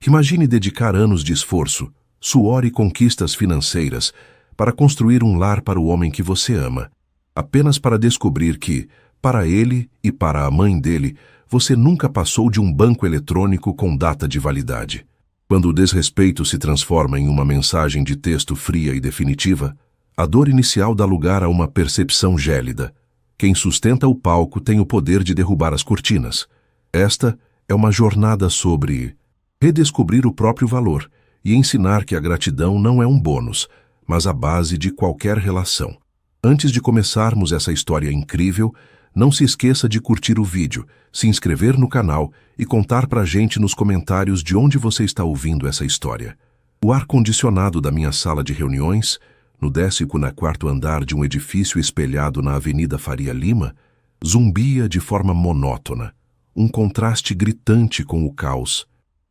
Imagine dedicar anos de esforço, suor e conquistas financeiras para construir um lar para o homem que você ama, apenas para descobrir que, para ele e para a mãe dele, você nunca passou de um banco eletrônico com data de validade. Quando o desrespeito se transforma em uma mensagem de texto fria e definitiva, a dor inicial dá lugar a uma percepção gélida. Quem sustenta o palco tem o poder de derrubar as cortinas. Esta é uma jornada sobre redescobrir o próprio valor e ensinar que a gratidão não é um bônus, mas a base de qualquer relação. Antes de começarmos essa história incrível, não se esqueça de curtir o vídeo, se inscrever no canal e contar pra gente nos comentários de onde você está ouvindo essa história. O ar-condicionado da minha sala de reuniões, no 14º andar de um edifício espelhado na Avenida Faria Lima, zumbia de forma monótona, um contraste gritante com o caos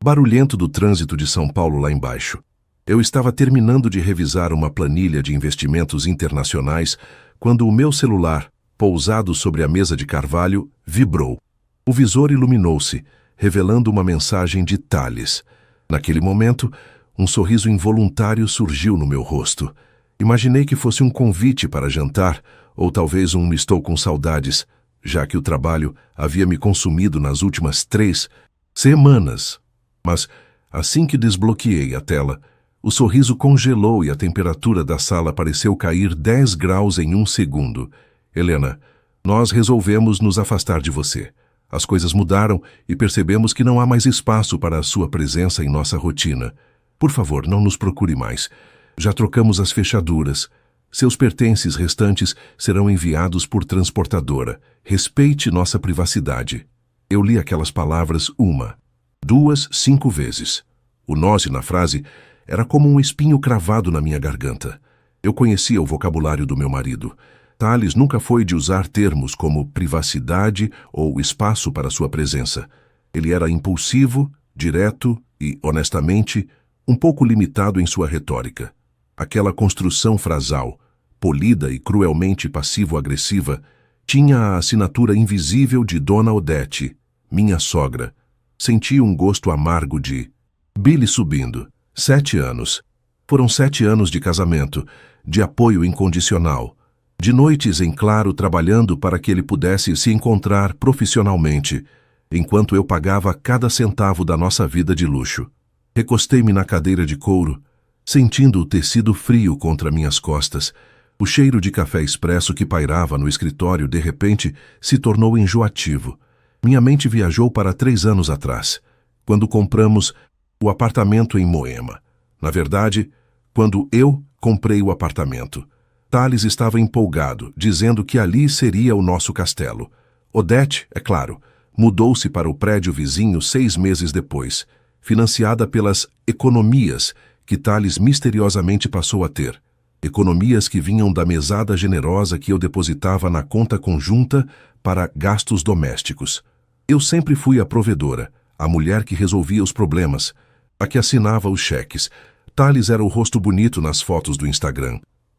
barulhento do trânsito de São Paulo lá embaixo. Eu estava terminando de revisar uma planilha de investimentos internacionais quando o meu celular, pousado sobre a mesa de carvalho, vibrou. O visor iluminou-se, revelando uma mensagem de Thales. Naquele momento, um sorriso involuntário surgiu no meu rosto. Imaginei que fosse um convite para jantar, ou talvez um "estou com saudades", já que o trabalho havia me consumido nas últimas 3 semanas. Mas, assim que desbloqueei a tela, o sorriso congelou e a temperatura da sala pareceu cair 10 graus em 1 segundo. Helena, nós resolvemos nos afastar de você. As coisas mudaram e percebemos que não há mais espaço para a sua presença em nossa rotina. Por favor, não nos procure mais. Já trocamos as fechaduras. Seus pertences restantes serão enviados por transportadora. Respeite nossa privacidade. Eu li aquelas palavras 1, 2, 5 vezes. O nós na frase era como um espinho cravado na minha garganta. Eu conhecia o vocabulário do meu marido. Thales nunca foi de usar termos como privacidade ou espaço para sua presença. Ele era impulsivo, direto e, honestamente, um pouco limitado em sua retórica. Aquela construção frasal, polida e cruelmente passivo-agressiva, tinha a assinatura invisível de Dona Odete, minha sogra. Senti um gosto amargo de Billy subindo. 7 anos. Foram 7 anos de casamento, de apoio incondicional, de noites em claro trabalhando para que ele pudesse se encontrar profissionalmente, enquanto eu pagava cada centavo da nossa vida de luxo. Recostei-me na cadeira de couro, sentindo o tecido frio contra minhas costas. O cheiro de café expresso que pairava no escritório de repente se tornou enjoativo. Minha mente viajou para 3 anos atrás, quando compramos o apartamento em Moema. Na verdade, quando eu comprei o apartamento. Thales estava empolgado, dizendo que ali seria o nosso castelo. Odete, é claro, mudou-se para o prédio vizinho 6 meses depois, financiada pelas economias que Thales misteriosamente passou a ter. Economias que vinham da mesada generosa que eu depositava na conta conjunta para gastos domésticos. Eu sempre fui a provedora, a mulher que resolvia os problemas, a que assinava os cheques. Thales era o rosto bonito nas fotos do Instagram.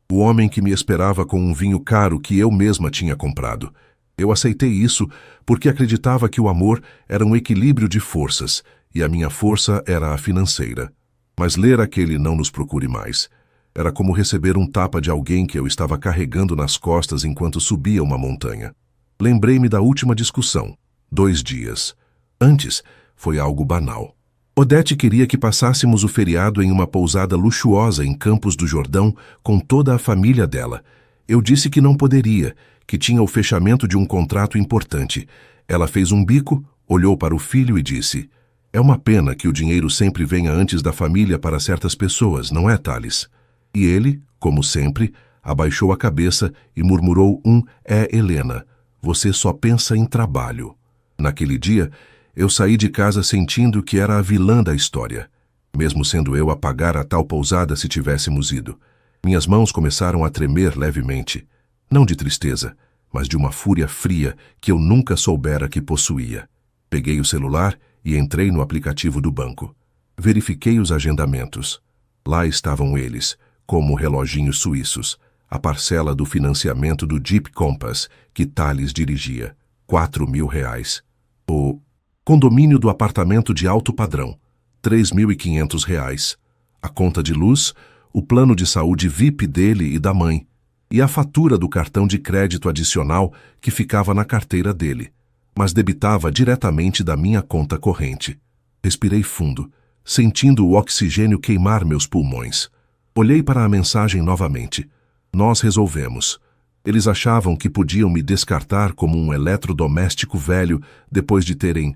O homem que me esperava com um vinho caro que eu mesma tinha comprado. Eu aceitei isso porque acreditava que o amor era um equilíbrio de forças, e a minha força era a financeira. Mas ler aquele "Não nos procure mais" era como receber um tapa de alguém que eu estava carregando nas costas enquanto subia uma montanha. Lembrei-me da última discussão, 2 dias. Antes, foi algo banal. Odete queria que passássemos o feriado em uma pousada luxuosa em Campos do Jordão com toda a família dela. Eu disse que não poderia, que tinha o fechamento de um contrato importante. Ela fez um bico, olhou para o filho e disse: "É uma pena que o dinheiro sempre venha antes da família para certas pessoas, não é, Thales?" E ele, como sempre, abaixou a cabeça e murmurou Helena, você só pensa em trabalho." Naquele dia, eu saí de casa sentindo que era a vilã da história, mesmo sendo eu a pagar a tal pousada se tivéssemos ido. Minhas mãos começaram a tremer levemente, não de tristeza, mas de uma fúria fria que eu nunca soubera que possuía. Peguei o celular e entrei no aplicativo do banco. Verifiquei os agendamentos. Lá estavam eles, como reloginhos suíços, a parcela do financiamento do Jeep Compass que Thales dirigia, R$ 4.000. O condomínio do apartamento de alto padrão, R$ 3.500, a conta de luz, o plano de saúde VIP dele e da mãe, e a fatura do cartão de crédito adicional que ficava na carteira dele, mas debitava diretamente da minha conta corrente. Respirei fundo, sentindo o oxigênio queimar meus pulmões. Olhei para a mensagem novamente. Nós resolvemos. Eles achavam que podiam me descartar como um eletrodoméstico velho depois de terem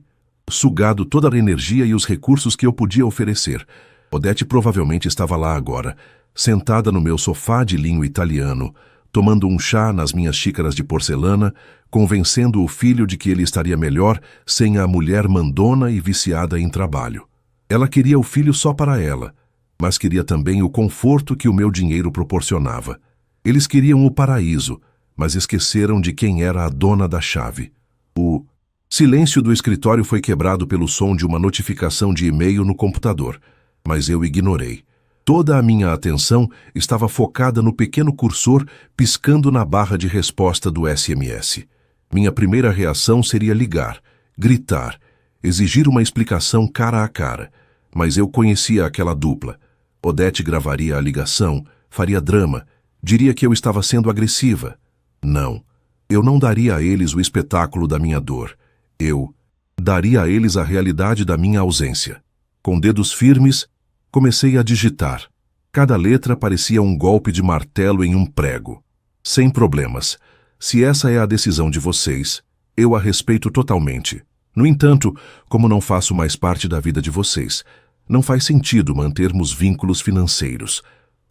sugado toda a energia e os recursos que eu podia oferecer. Odete provavelmente estava lá agora, sentada no meu sofá de linho italiano, tomando um chá nas minhas xícaras de porcelana, convencendo o filho de que ele estaria melhor sem a mulher mandona e viciada em trabalho. Ela queria o filho só para ela, mas queria também o conforto que o meu dinheiro proporcionava. Eles queriam o paraíso, mas esqueceram de quem era a dona da chave. O silêncio do escritório foi quebrado pelo som de uma notificação de e-mail no computador, mas eu ignorei. Toda a minha atenção estava focada no pequeno cursor piscando na barra de resposta do SMS. Minha primeira reação seria ligar, gritar, exigir uma explicação cara a cara, mas eu conhecia aquela dupla. Odete gravaria a ligação, faria drama, diria que eu estava sendo agressiva. Não, eu não daria a eles o espetáculo da minha dor. Eu daria a eles a realidade da minha ausência. Com dedos firmes, comecei a digitar. Cada letra parecia um golpe de martelo em um prego. Sem problemas. Se essa é a decisão de vocês, eu a respeito totalmente. No entanto, como não faço mais parte da vida de vocês, não faz sentido mantermos vínculos financeiros.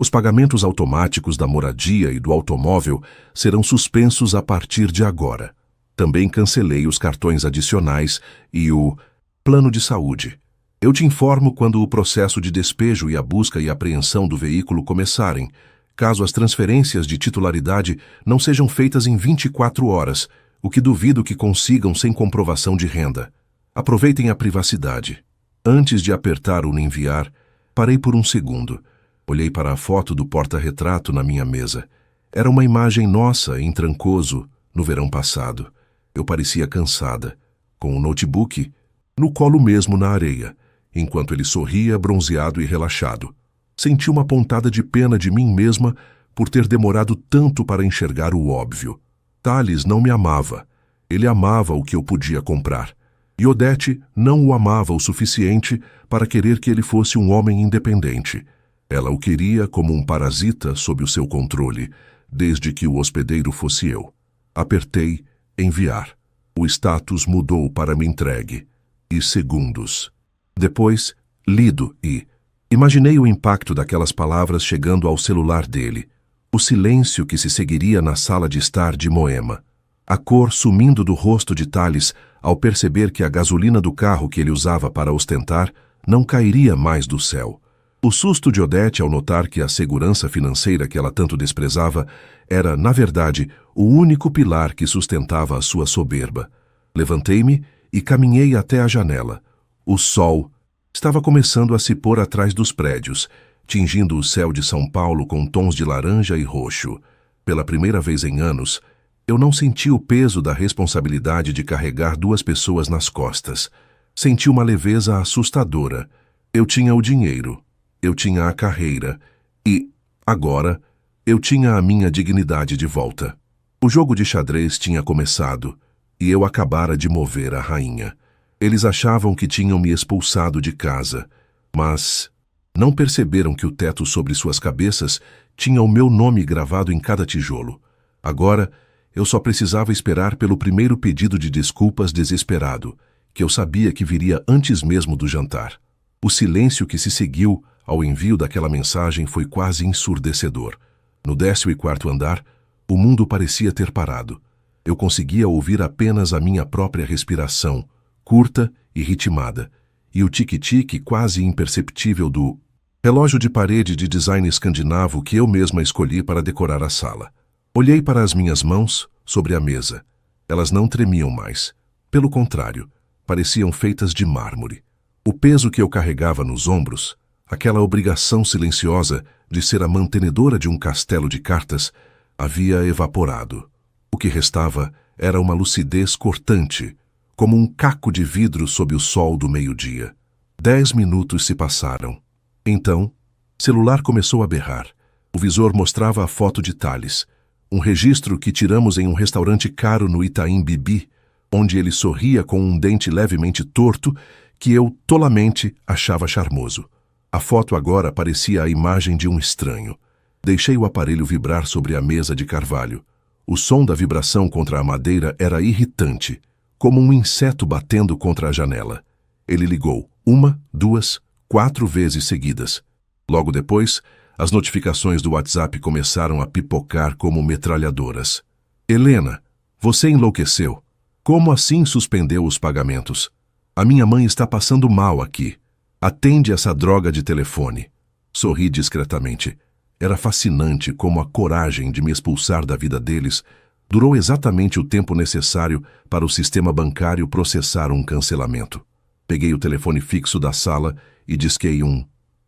Os pagamentos automáticos da moradia e do automóvel serão suspensos a partir de agora. Também cancelei os cartões adicionais e o plano de saúde. Eu te informo quando o processo de despejo e a busca e apreensão do veículo começarem, caso as transferências de titularidade não sejam feitas em 24 horas, o que duvido que consigam sem comprovação de renda. Aproveitem a privacidade. Antes de apertar o enviar, parei por um segundo. Olhei para a foto do porta-retrato na minha mesa. Era uma imagem nossa em Trancoso, no verão passado. Eu parecia cansada, com o notebook no colo mesmo na areia, enquanto ele sorria, bronzeado e relaxado. Senti uma pontada de pena de mim mesma por ter demorado tanto para enxergar o óbvio. Thales não me amava. Ele amava o que eu podia comprar. E Odete não o amava o suficiente para querer que ele fosse um homem independente. Ela o queria como um parasita sob o seu controle, desde que o hospedeiro fosse eu. Apertei enviar. O status mudou para me entregue. E segundos. Depois, lido e imaginei o impacto daquelas palavras chegando ao celular dele. O silêncio que se seguiria na sala de estar de Moema. A cor sumindo do rosto de Thales ao perceber que a gasolina do carro que ele usava para ostentar não cairia mais do céu. O susto de Odete ao notar que a segurança financeira que ela tanto desprezava era, na verdade, o único pilar que sustentava a sua soberba. Levantei-me e caminhei até a janela. O sol estava começando a se pôr atrás dos prédios, tingindo o céu de São Paulo com tons de laranja e roxo. Pela primeira vez em anos, eu não senti o peso da responsabilidade de carregar duas pessoas nas costas. Senti uma leveza assustadora. Eu tinha o dinheiro, eu tinha a carreira e, agora, eu tinha a minha dignidade de volta. O jogo de xadrez tinha começado e eu acabara de mover a rainha. Eles achavam que tinham me expulsado de casa, mas não perceberam que o teto sobre suas cabeças tinha o meu nome gravado em cada tijolo. Agora, eu só precisava esperar pelo primeiro pedido de desculpas desesperado, que eu sabia que viria antes mesmo do jantar. O silêncio que se seguiu ao envio daquela mensagem foi quase ensurdecedor. No 14º andar, o mundo parecia ter parado. Eu conseguia ouvir apenas a minha própria respiração, curta e ritmada, e o tique-tique quase imperceptível do relógio de parede de design escandinavo que eu mesma escolhi para decorar a sala. Olhei para as minhas mãos sobre a mesa. Elas não tremiam mais. Pelo contrário, pareciam feitas de mármore. O peso que eu carregava nos ombros, aquela obrigação silenciosa de ser a mantenedora de um castelo de cartas, havia evaporado. O que restava era uma lucidez cortante, como um caco de vidro sob o sol do meio-dia. 10 minutos se passaram. Então, celular começou a berrar. O visor mostrava a foto de Thales, um registro que tiramos em um restaurante caro no Itaim Bibi, onde ele sorria com um dente levemente torto que eu, tolamente, achava charmoso. A foto agora parecia a imagem de um estranho. Deixei o aparelho vibrar sobre a mesa de carvalho. O som da vibração contra a madeira era irritante, como um inseto batendo contra a janela. Ele ligou 1, 2, 4 vezes seguidas. Logo depois, as notificações do WhatsApp começaram a pipocar como metralhadoras. Helena, você enlouqueceu. Como assim suspendeu os pagamentos? A minha mãe está passando mal aqui. Atende essa droga de telefone. Sorri discretamente. Era fascinante como a coragem de me expulsar da vida deles durou exatamente o tempo necessário para o sistema bancário processar um cancelamento. Peguei o telefone fixo da sala e disquei um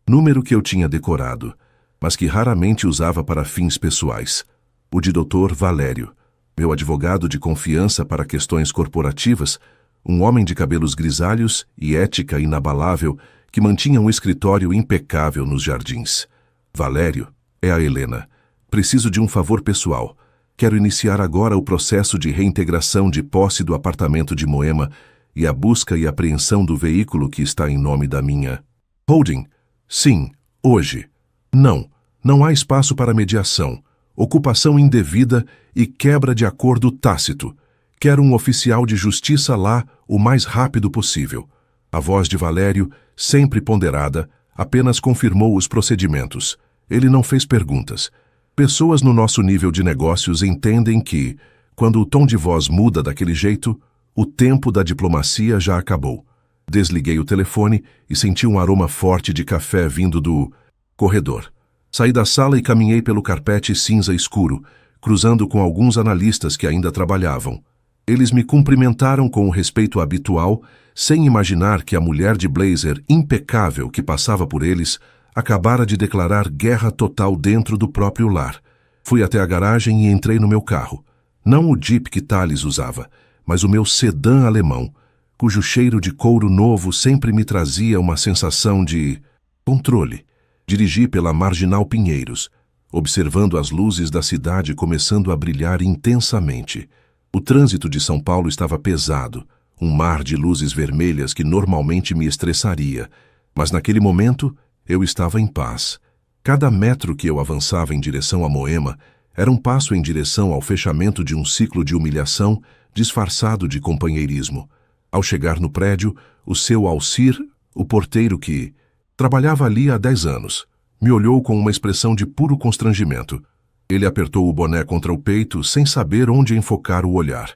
número que eu tinha decorado, mas que raramente usava para fins pessoais. O de Dr. Valério, meu advogado de confiança para questões corporativas, um homem de cabelos grisalhos e ética inabalável que mantinha um escritório impecável nos jardins. Valério, é a Helena. Preciso de um favor pessoal. Quero iniciar agora o processo de reintegração de posse do apartamento de Moema e a busca e apreensão do veículo que está em nome da minha holding. Sim, hoje. Não há espaço para mediação, ocupação indevida e quebra de acordo tácito. Quero um oficial de justiça lá o mais rápido possível. A voz de Valério, sempre ponderada, apenas confirmou os procedimentos. Ele não fez perguntas. Pessoas no nosso nível de negócios entendem que, quando o tom de voz muda daquele jeito, o tempo da diplomacia já acabou. Desliguei o telefone e senti um aroma forte de café vindo do corredor. Saí da sala e caminhei pelo carpete cinza escuro, cruzando com alguns analistas que ainda trabalhavam. Eles me cumprimentaram com o respeito habitual, sem imaginar que a mulher de blazer impecável que passava por eles acabara de declarar guerra total dentro do próprio lar. Fui até a garagem e entrei no meu carro. Não o Jeep que Thales usava, mas o meu sedã alemão, cujo cheiro de couro novo sempre me trazia uma sensação de controle. Dirigi pela Marginal Pinheiros, observando as luzes da cidade começando a brilhar intensamente. O trânsito de São Paulo estava pesado, um mar de luzes vermelhas que normalmente me estressaria, mas naquele momento eu estava em paz. Cada metro que eu avançava em direção a Moema era um passo em direção ao fechamento de um ciclo de humilhação disfarçado de companheirismo. Ao chegar no prédio, o seu Alcir, o porteiro que trabalhava ali há 10 anos, me olhou com uma expressão de puro constrangimento. Ele apertou o boné contra o peito sem saber onde enfocar o olhar.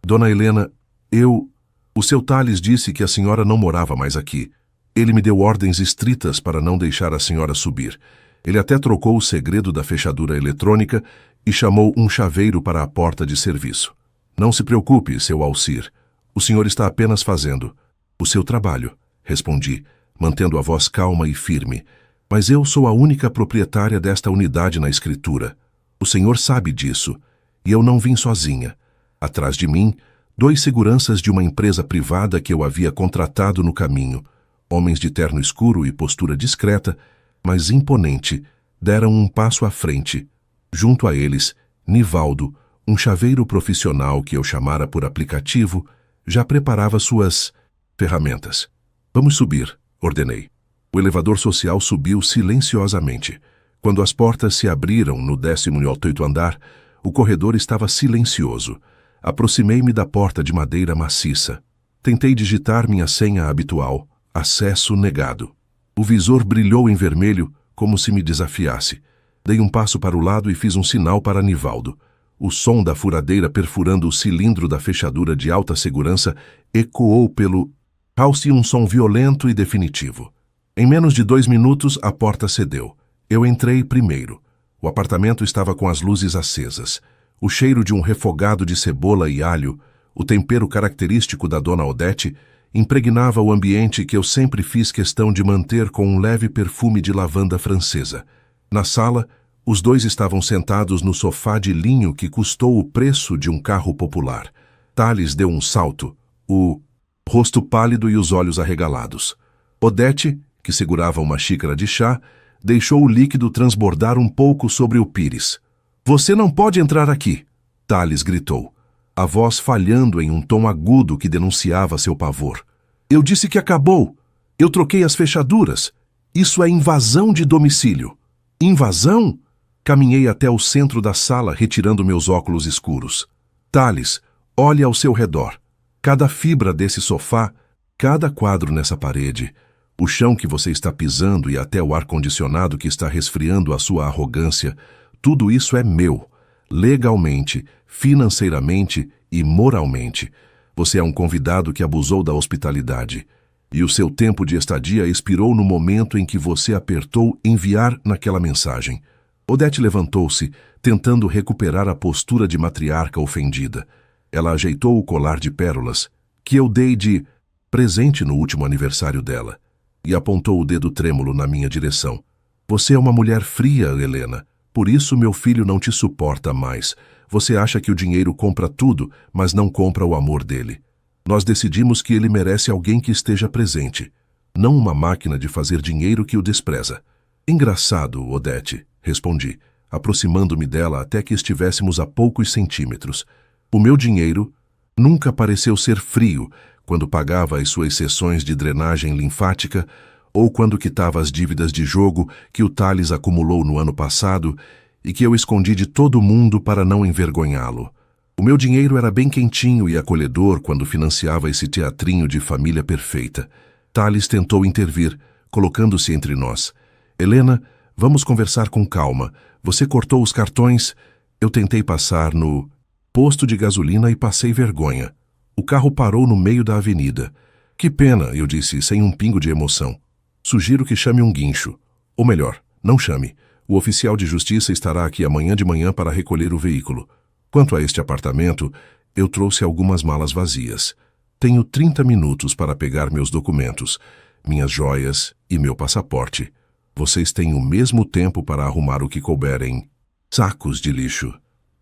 Dona Helena, O seu Thales disse que a senhora não morava mais aqui. Ele me deu ordens estritas para não deixar a senhora subir. Ele até trocou o segredo da fechadura eletrônica e chamou um chaveiro para a porta de serviço. Não se preocupe, seu Alcir. O senhor está apenas fazendo o seu trabalho, respondi, mantendo a voz calma e firme. Mas eu sou a única proprietária desta unidade na escritura. O senhor sabe disso. E eu não vim sozinha. Atrás de mim, 2 seguranças de uma empresa privada que eu havia contratado no caminho. Homens de terno escuro e postura discreta, mas imponente, deram um passo à frente. Junto a eles, Nivaldo, um chaveiro profissional que eu chamara por aplicativo, já preparava suas ferramentas. Vamos subir, ordenei. O elevador social subiu silenciosamente. Quando as portas se abriram no 18º andar, o corredor estava silencioso. Aproximei-me da porta de madeira maciça. Tentei digitar minha senha habitual. Acesso negado. O visor brilhou em vermelho, como se me desafiasse. Dei um passo para o lado e fiz um sinal para Nivaldo. O som da furadeira perfurando o cilindro da fechadura de alta segurança ecoou pelo house, um som violento e definitivo. Em menos de 2 minutos, a porta cedeu. Eu entrei primeiro. O apartamento estava com as luzes acesas. O cheiro de um refogado de cebola e alho, o tempero característico da dona Odete, impregnava o ambiente que eu sempre fiz questão de manter com um leve perfume de lavanda francesa. Na sala, os 2 estavam sentados no sofá de linho que custou o preço de um carro popular. Thales deu um salto, o rosto pálido e os olhos arregalados. Odete, que segurava uma xícara de chá, deixou o líquido transbordar um pouco sobre o pires. Você não pode entrar aqui, Thales gritou, a voz falhando em um tom agudo que denunciava seu pavor. Eu disse que acabou. Eu troquei as fechaduras. Isso é invasão de domicílio. Invasão? Caminhei até o centro da sala, retirando meus óculos escuros. Thales, olhe ao seu redor. Cada fibra desse sofá, cada quadro nessa parede, o chão que você está pisando e até o ar-condicionado que está resfriando a sua arrogância, tudo isso é meu, legalmente, financeiramente e moralmente. Você é um convidado que abusou da hospitalidade. E o seu tempo de estadia expirou no momento em que você apertou enviar naquela mensagem. Odete levantou-se, tentando recuperar a postura de matriarca ofendida. Ela ajeitou o colar de pérolas, que eu dei de presente no último aniversário dela, e apontou o dedo trêmulo na minha direção. Você é uma mulher fria, Helena. Por isso meu filho não te suporta mais. Você acha que o dinheiro compra tudo, mas não compra o amor dele. Nós decidimos que ele merece alguém que esteja presente, não uma máquina de fazer dinheiro que o despreza. Engraçado, Odete, respondi, aproximando-me dela até que estivéssemos a poucos centímetros. O meu dinheiro nunca pareceu ser frio quando pagava as suas sessões de drenagem linfática ou quando quitava as dívidas de jogo que o Thales acumulou no ano passado e que eu escondi de todo mundo para não envergonhá-lo. O meu dinheiro era bem quentinho e acolhedor quando financiava esse teatrinho de família perfeita. Thales tentou intervir, colocando-se entre nós. Helena, vamos conversar com calma. Você cortou os cartões? Eu tentei passar no posto de gasolina e passei vergonha. O carro parou no meio da avenida. Que pena, eu disse, sem um pingo de emoção. Sugiro que chame um guincho. Ou melhor, não chame. O oficial de justiça estará aqui amanhã de manhã para recolher o veículo. Quanto a este apartamento, eu trouxe algumas malas vazias. Tenho 30 minutos para pegar meus documentos, minhas joias e meu passaporte. Vocês têm o mesmo tempo para arrumar o que couber em sacos de lixo.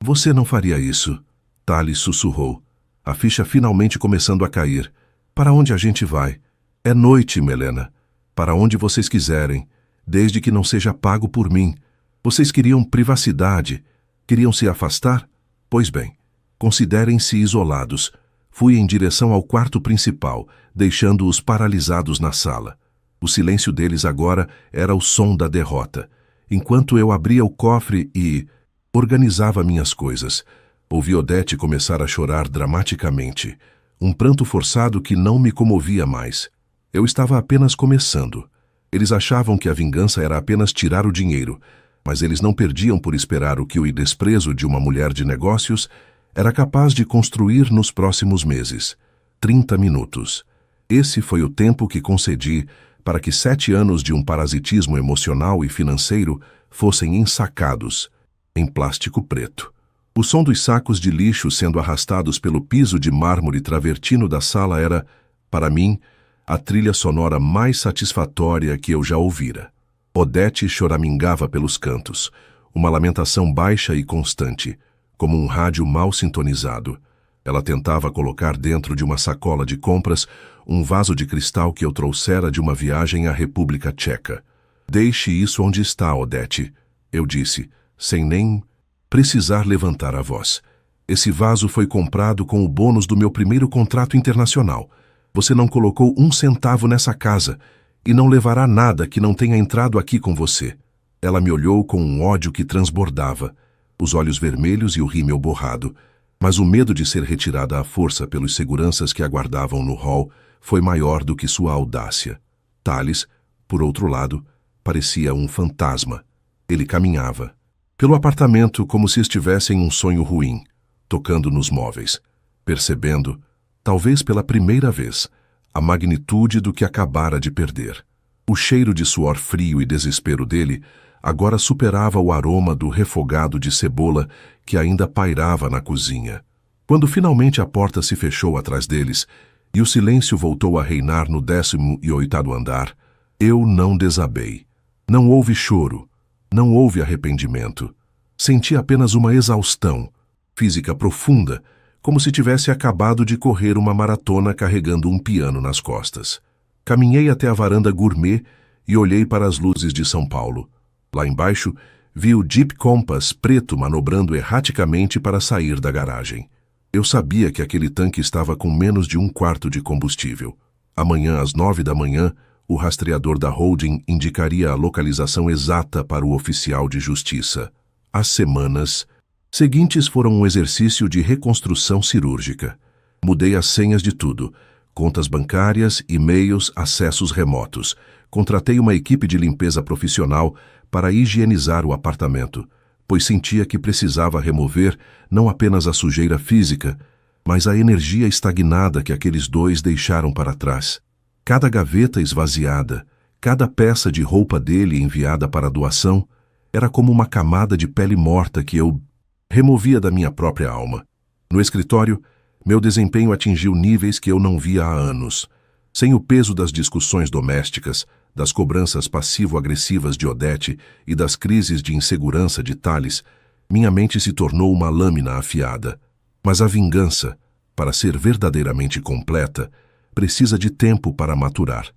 Você não faria isso, Thales sussurrou, a ficha finalmente começando a cair. Para onde a gente vai? É noite, Melena. Para onde vocês quiserem, desde que não seja pago por mim. Vocês queriam privacidade. Queriam se afastar? Pois bem, considerem-se isolados. Fui em direção ao quarto principal, deixando-os paralisados na sala. O silêncio deles agora era o som da derrota. Enquanto eu abria o cofre e organizava minhas coisas, ouvi Odete começar a chorar dramaticamente, um pranto forçado que não me comovia mais. Eu estava apenas começando. Eles achavam que a vingança era apenas tirar o dinheiro, mas eles não perdiam por esperar o que o desprezo de uma mulher de negócios era capaz de construir nos próximos meses. 30 minutos. Esse foi o tempo que concedi para que 7 anos de um parasitismo emocional e financeiro fossem ensacados em plástico preto. O som dos sacos de lixo sendo arrastados pelo piso de mármore travertino da sala era, para mim, a trilha sonora mais satisfatória que eu já ouvira. Odete choramingava pelos cantos, uma lamentação baixa e constante, como um rádio mal sintonizado. Ela tentava colocar dentro de uma sacola de compras um vaso de cristal que eu trouxera de uma viagem à República Tcheca. Deixe isso onde está, Odete, eu disse, sem nem precisar levantar a voz. Esse vaso foi comprado com o bônus do meu primeiro contrato internacional. Você não colocou 1 centavo nessa casa e não levará nada que não tenha entrado aqui com você. Ela me olhou com um ódio que transbordava, os olhos vermelhos e o rímel borrado, mas o medo de ser retirada à força pelos seguranças que aguardavam no hall foi maior do que sua audácia. Thales, por outro lado, parecia um fantasma. Ele caminhava pelo apartamento como se estivesse em um sonho ruim, tocando nos móveis, percebendo, talvez pela primeira vez, a magnitude do que acabara de perder. O cheiro de suor frio e desespero dele agora superava o aroma do refogado de cebola que ainda pairava na cozinha. Quando finalmente a porta se fechou atrás deles e o silêncio voltou a reinar no 18º andar, eu não desabei. Não houve choro, não houve arrependimento. Senti apenas uma exaustão física profunda, como se tivesse acabado de correr uma maratona carregando um piano nas costas. Caminhei até a varanda gourmet e olhei para as luzes de São Paulo. Lá embaixo, vi o Jeep Compass preto manobrando erraticamente para sair da garagem. Eu sabia que aquele tanque estava com menos de 1/4 de combustível. Amanhã, às 9 da manhã, o rastreador da holding indicaria a localização exata para o oficial de justiça. As semanas seguintes foram um exercício de reconstrução cirúrgica. Mudei as senhas de tudo: contas bancárias, e-mails, acessos remotos. Contratei uma equipe de limpeza profissional para higienizar o apartamento, pois sentia que precisava remover não apenas a sujeira física, mas a energia estagnada que aqueles dois deixaram para trás. Cada gaveta esvaziada, cada peça de roupa dele enviada para doação, era como uma camada de pele morta que eu removia da minha própria alma. No escritório, meu desempenho atingiu níveis que eu não via há anos. Sem o peso das discussões domésticas, das cobranças passivo-agressivas de Odete e das crises de insegurança de Thales, minha mente se tornou uma lâmina afiada. Mas a vingança, para ser verdadeiramente completa, precisa de tempo para maturar.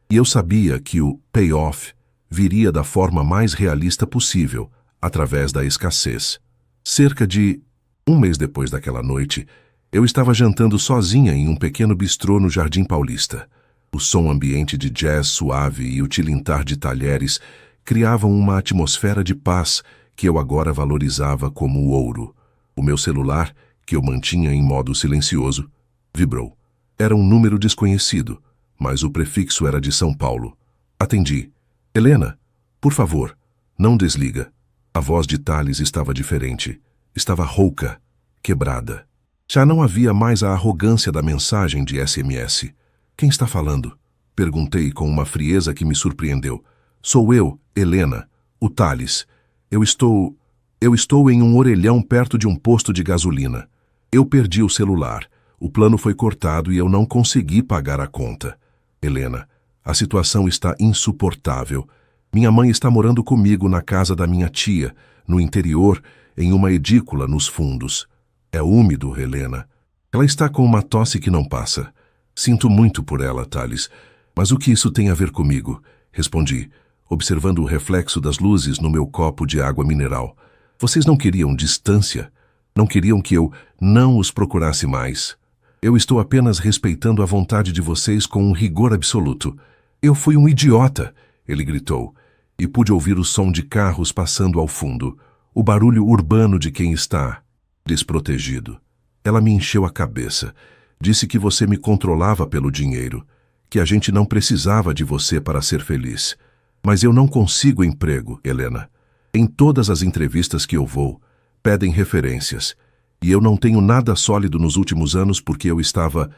E eu sabia que o payoff viria da forma mais realista possível, através da escassez. Cerca de um mês depois daquela noite, eu estava jantando sozinha em um pequeno bistrô no Jardim Paulista. O som ambiente de jazz suave e o tilintar de talheres criavam uma atmosfera de paz que eu agora valorizava como ouro. O meu celular, que eu mantinha em modo silencioso, vibrou. Era um número desconhecido, mas o prefixo era de São Paulo. Atendi. Helena, por favor, não desliga. A voz de Thales estava diferente. Estava rouca, quebrada. Já não havia mais a arrogância da mensagem de SMS. Quem está falando? Perguntei com uma frieza que me surpreendeu. Sou eu, Helena, o Thales. Eu estou em um orelhão perto de um posto de gasolina. Eu perdi o celular. O plano foi cortado e eu não consegui pagar a conta. Helena, a situação está insuportável. Minha mãe está morando comigo na casa da minha tia, no interior, em uma edícula nos fundos. É úmido, Helena. Ela está com uma tosse que não passa. Sinto muito por ela, Thales. Mas o que isso tem a ver comigo? Respondi, observando o reflexo das luzes no meu copo de água mineral. Vocês não queriam distância? Não queriam que eu não os procurasse mais? Eu estou apenas respeitando a vontade de vocês com um rigor absoluto. Eu fui um idiota, ele gritou, e pude ouvir o som de carros passando ao fundo, o barulho urbano de quem está desprotegido. Ela me encheu a cabeça. Disse que você me controlava pelo dinheiro, que a gente não precisava de você para ser feliz. Mas eu não consigo emprego, Helena. Em todas as entrevistas que eu vou, pedem referências. E eu não tenho nada sólido nos últimos anos porque eu estava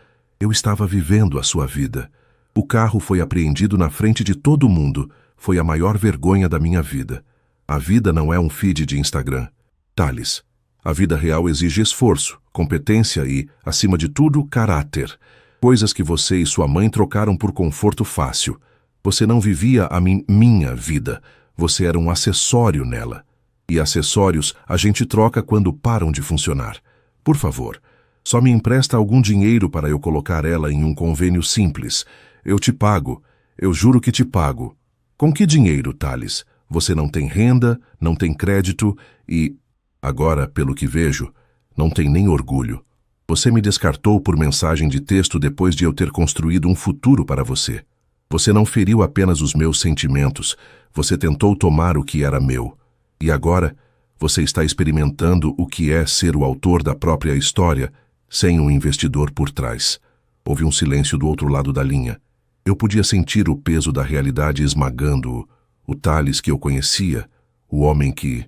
vivendo a sua vida. O carro foi apreendido na frente de todo mundo. Foi a maior vergonha da minha vida. A vida não é um feed de Instagram. Thales, a vida real exige esforço, competência e, acima de tudo, caráter. Coisas que você e sua mãe trocaram por conforto fácil. Você não vivia a minha vida. Você era um acessório nela. E acessórios a gente troca quando param de funcionar. Por favor, só me empresta algum dinheiro para eu colocar ela em um convênio simples. Eu te pago. Eu juro que te pago. Com que dinheiro, Thales? Você não tem renda, não tem crédito e... Agora, pelo que vejo, não tem nem orgulho. Você me descartou por mensagem de texto depois de eu ter construído um futuro para você. Você não feriu apenas os meus sentimentos, você tentou tomar o que era meu. E agora, você está experimentando o que é ser o autor da própria história, sem um investidor por trás. Houve um silêncio do outro lado da linha. Eu podia sentir o peso da realidade esmagando-o. O Thales que eu conhecia, o homem que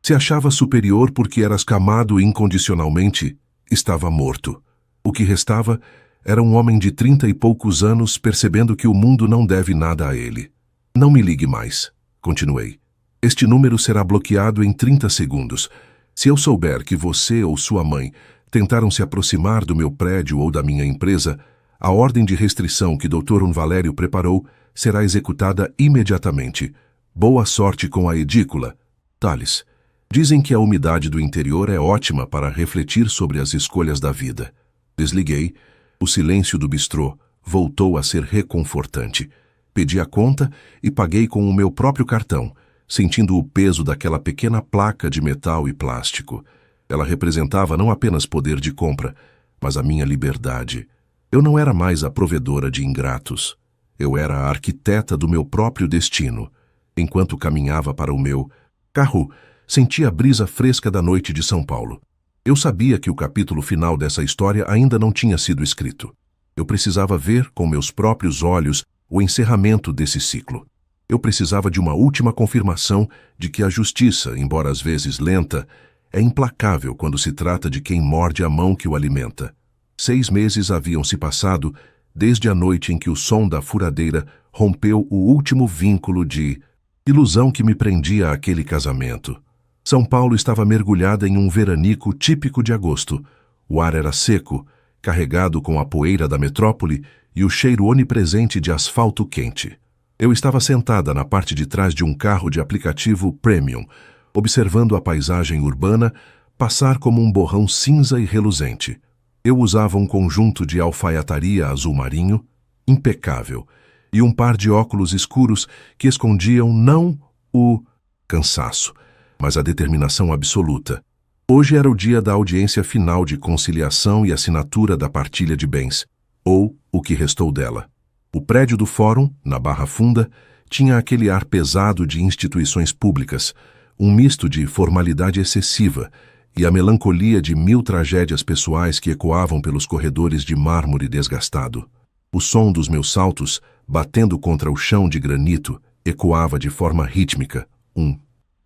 se achava superior porque era escamado incondicionalmente, estava morto. O que restava era um homem de 30 e poucos anos percebendo que o mundo não deve nada a ele. Não me ligue mais, continuei. Este número será bloqueado em 30 segundos. Se eu souber que você ou sua mãe tentaram se aproximar do meu prédio ou da minha empresa, a ordem de restrição que Dr. Valério preparou será executada imediatamente. Boa sorte com a edícula. Thales, dizem que a umidade do interior é ótima para refletir sobre as escolhas da vida. Desliguei. O silêncio do bistrô, voltou a ser reconfortante. Pedi a conta e paguei com o meu próprio cartão, sentindo o peso daquela pequena placa de metal e plástico. Ela representava não apenas poder de compra, mas a minha liberdade. Eu não era mais a provedora de ingratos. Eu era a arquiteta do meu próprio destino. Enquanto caminhava para o meu carro, senti a brisa fresca da noite de São Paulo. Eu sabia que o capítulo final dessa história ainda não tinha sido escrito. Eu precisava ver com meus próprios olhos o encerramento desse ciclo. Eu precisava de uma última confirmação de que a justiça, embora às vezes lenta, é implacável quando se trata de quem morde a mão que o alimenta. 6 meses haviam se passado desde a noite em que o som da furadeira rompeu o último vínculo de ilusão que me prendia àquele casamento. São Paulo estava mergulhada em um veranico típico de agosto. O ar era seco, carregado com a poeira da metrópole e o cheiro onipresente de asfalto quente. Eu estava sentada na parte de trás de um carro de aplicativo premium, observando a paisagem urbana passar como um borrão cinza e reluzente. Eu usava um conjunto de alfaiataria azul marinho, impecável, e um par de óculos escuros que escondiam não o cansaço, mas a determinação absoluta. Hoje era o dia da audiência final de conciliação e assinatura da partilha de bens, ou o que restou dela. O prédio do fórum, na Barra Funda, tinha aquele ar pesado de instituições públicas, um misto de formalidade excessiva e a melancolia de 1000 tragédias pessoais que ecoavam pelos corredores de mármore desgastado. O som dos meus saltos, batendo contra o chão de granito, ecoava de forma rítmica, um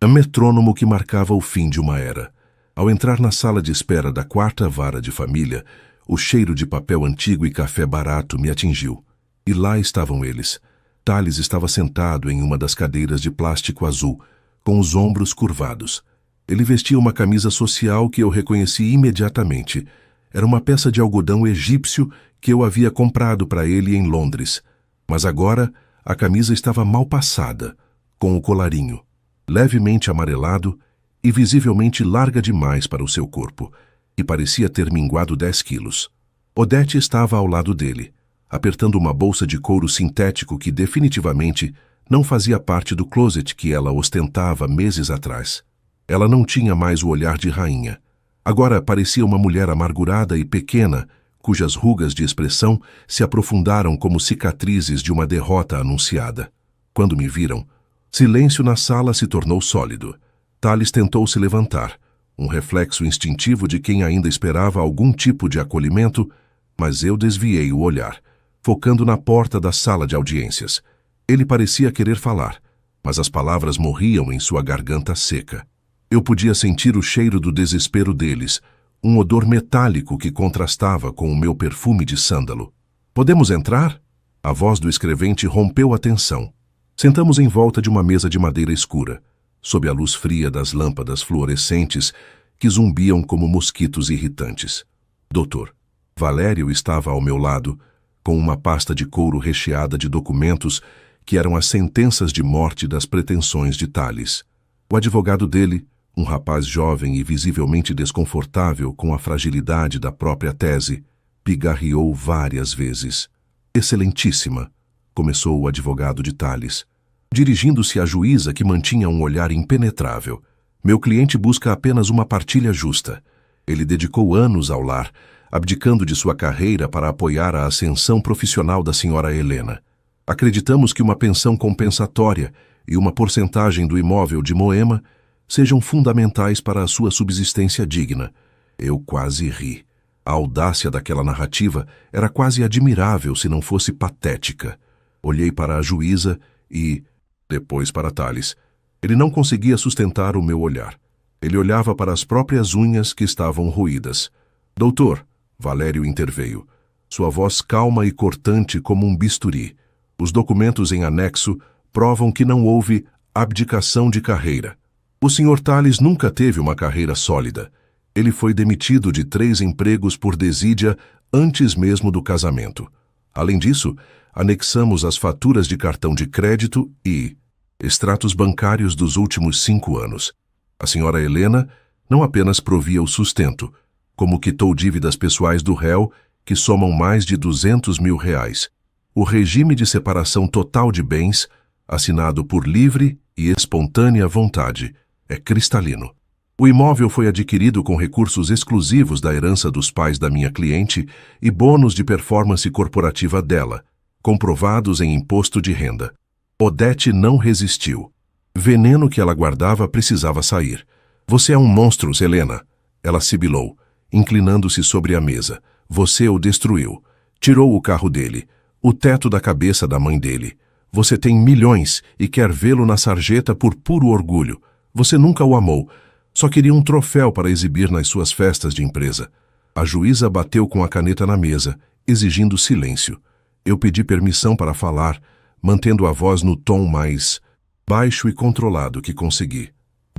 metrônomo que marcava o fim de uma era. Ao entrar na sala de espera da 4ª vara de família, o cheiro de papel antigo e café barato me atingiu. E lá estavam eles. Thales estava sentado em uma das cadeiras de plástico azul, com os ombros curvados. Ele vestia uma camisa social que eu reconheci imediatamente. Era uma peça de algodão egípcio que eu havia comprado para ele em Londres. Mas agora a camisa estava mal passada, com o colarinho, levemente amarelado e visivelmente larga demais para o seu corpo, e parecia ter minguado 10 quilos. Odete estava ao lado dele, apertando uma bolsa de couro sintético que definitivamente não fazia parte do closet que ela ostentava meses atrás. Ela não tinha mais o olhar de rainha. Agora parecia uma mulher amargurada e pequena, cujas rugas de expressão se aprofundaram como cicatrizes de uma derrota anunciada. Quando me viram, silêncio na sala se tornou sólido. Thales tentou se levantar, um reflexo instintivo de quem ainda esperava algum tipo de acolhimento, mas eu desviei o olhar, focando na porta da sala de audiências. Ele parecia querer falar, mas as palavras morriam em sua garganta seca. Eu podia sentir o cheiro do desespero deles, um odor metálico que contrastava com o meu perfume de sândalo. "Podemos entrar?" A voz do escrevente rompeu a tensão. Sentamos em volta de uma mesa de madeira escura, sob a luz fria das lâmpadas fluorescentes que zumbiam como mosquitos irritantes. Doutor Valério estava ao meu lado, com uma pasta de couro recheada de documentos que eram as sentenças de morte das pretensões de Thales. O advogado dele, um rapaz jovem e visivelmente desconfortável com a fragilidade da própria tese, pigarreou várias vezes. "Excelentíssima", começou o advogado de Thales, dirigindo-se à juíza que mantinha um olhar impenetrável. "Meu cliente busca apenas uma partilha justa. Ele dedicou anos ao lar, abdicando de sua carreira para apoiar a ascensão profissional da senhora Helena. Acreditamos que uma pensão compensatória e uma porcentagem do imóvel de Moema sejam fundamentais para a sua subsistência digna." Eu quase ri. A audácia daquela narrativa era quase admirável se não fosse patética. Olhei para a juíza e, depois para Thales. Ele não conseguia sustentar o meu olhar. Ele olhava para as próprias unhas que estavam roídas. "Doutor", Valério interveio, sua voz calma e cortante como um bisturi. "Os documentos em anexo provam que não houve abdicação de carreira. O Sr. Thales nunca teve uma carreira sólida. Ele foi demitido de 3 empregos por desídia antes mesmo do casamento. Além disso, anexamos as faturas de cartão de crédito e extratos bancários dos últimos 5 anos. A senhora Helena não apenas provia o sustento, como quitou dívidas pessoais do réu, que somam mais de R$ 200 mil. O regime de separação total de bens, assinado por livre e espontânea vontade, é cristalino. O imóvel foi adquirido com recursos exclusivos da herança dos pais da minha cliente e bônus de performance corporativa dela, comprovados em imposto de renda. Odete não resistiu. Veneno que ela guardava precisava sair. Você é um monstro, Helena. Ela sibilou, inclinando-se sobre a mesa. Você o destruiu. Tirou o carro dele, o teto da cabeça da mãe dele. Você tem milhões e quer vê-lo na sarjeta por puro orgulho. Você nunca o amou. Só queria um troféu para exibir nas suas festas de empresa. A juíza bateu com a caneta na mesa, exigindo silêncio. Eu pedi permissão para falar, mantendo a voz no tom mais baixo e controlado que consegui.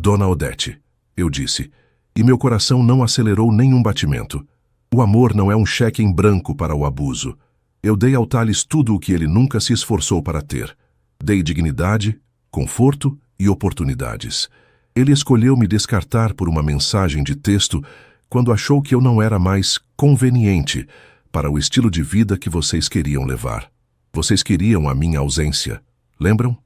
Dona Odete, eu disse, e meu coração não acelerou nenhum batimento. O amor não é um cheque em branco para o abuso. Eu dei ao Thales tudo o que ele nunca se esforçou para ter. Dei dignidade, conforto e oportunidades. Ele escolheu me descartar por uma mensagem de texto quando achou que eu não era mais conveniente para o estilo de vida que vocês queriam levar. Vocês queriam a minha ausência, lembram?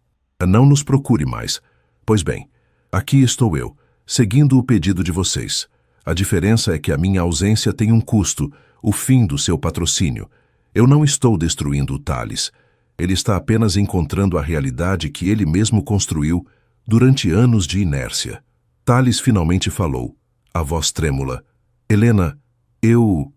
Não nos procure mais. Pois bem, aqui estou eu, seguindo o pedido de vocês. A diferença é que a minha ausência tem um custo, o fim do seu patrocínio. Eu não estou destruindo o Thales. Ele está apenas encontrando a realidade que ele mesmo construiu durante anos de inércia. Thales finalmente falou, a voz trêmula. Helena, eu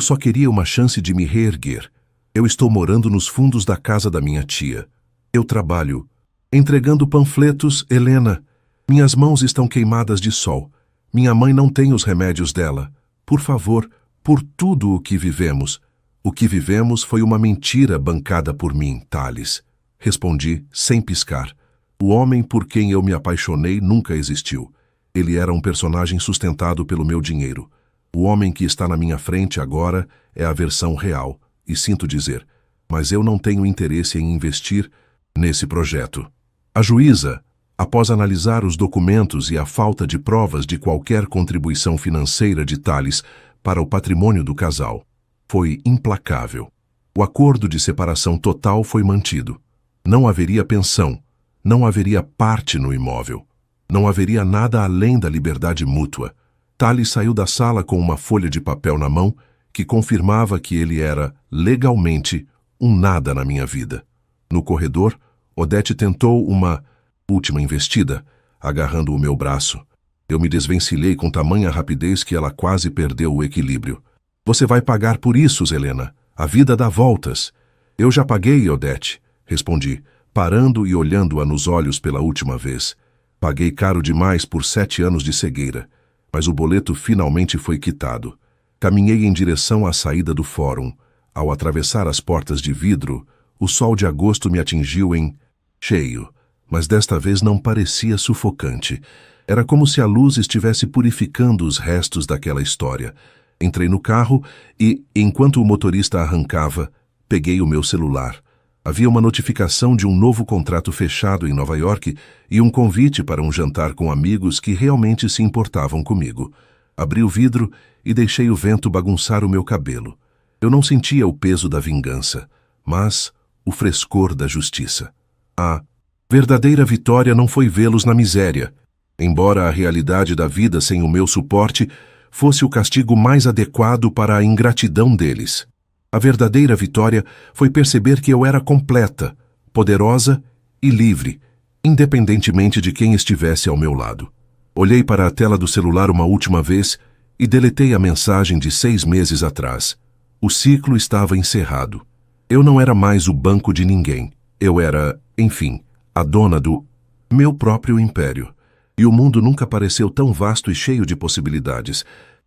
só queria uma chance de me reerguer. Eu estou morando nos fundos da casa da minha tia. Eu trabalho entregando panfletos, Helena. Minhas mãos estão queimadas de sol. Minha mãe não tem os remédios dela. Por favor, por tudo o que vivemos. O que vivemos foi uma mentira bancada por mim, Thales. Respondi, sem piscar. O homem por quem eu me apaixonei nunca existiu. Ele era um personagem sustentado pelo meu dinheiro. O homem que está na minha frente agora é a versão real, e sinto dizer, mas eu não tenho interesse em investir nesse projeto. A juíza, após analisar os documentos e a falta de provas de qualquer contribuição financeira de Thales para o patrimônio do casal, foi implacável. O acordo de separação total foi mantido. Não haveria pensão, não haveria parte no imóvel, não haveria nada além da liberdade mútua. Thales saiu da sala com uma folha de papel na mão que confirmava que ele era, legalmente, um nada na minha vida. No corredor, Odete tentou uma última investida, agarrando o meu braço. Eu me desvencilhei com tamanha rapidez que ela quase perdeu o equilíbrio. Você vai pagar por isso, Helena. A vida dá voltas. Eu já paguei, Odete, respondi, parando e olhando-a nos olhos pela última vez. Paguei caro demais por 7 anos de cegueira, mas o boleto finalmente foi quitado. Caminhei em direção à saída do fórum. Ao atravessar as portas de vidro, o sol de agosto me atingiu em cheio, mas desta vez não parecia sufocante. Era como se a luz estivesse purificando os restos daquela história. Entrei no carro e, enquanto o motorista arrancava, peguei o meu celular. Havia uma notificação de um novo contrato fechado em Nova York e um convite para um jantar com amigos que realmente se importavam comigo. Abri o vidro e deixei o vento bagunçar o meu cabelo. Eu não sentia o peso da vingança, mas o frescor da justiça. A verdadeira vitória não foi vê-los na miséria, embora a realidade da vida sem o meu suporte fosse o castigo mais adequado para a ingratidão deles. A verdadeira vitória foi perceber que eu era completa, poderosa e livre, independentemente de quem estivesse ao meu lado. Olhei para a tela do celular uma última vez e deletei a mensagem de 6 meses atrás. O ciclo estava encerrado. Eu não era mais o banco de ninguém. Eu era, enfim, a dona do meu próprio império. E o mundo nunca pareceu tão vasto e cheio de possibilidades.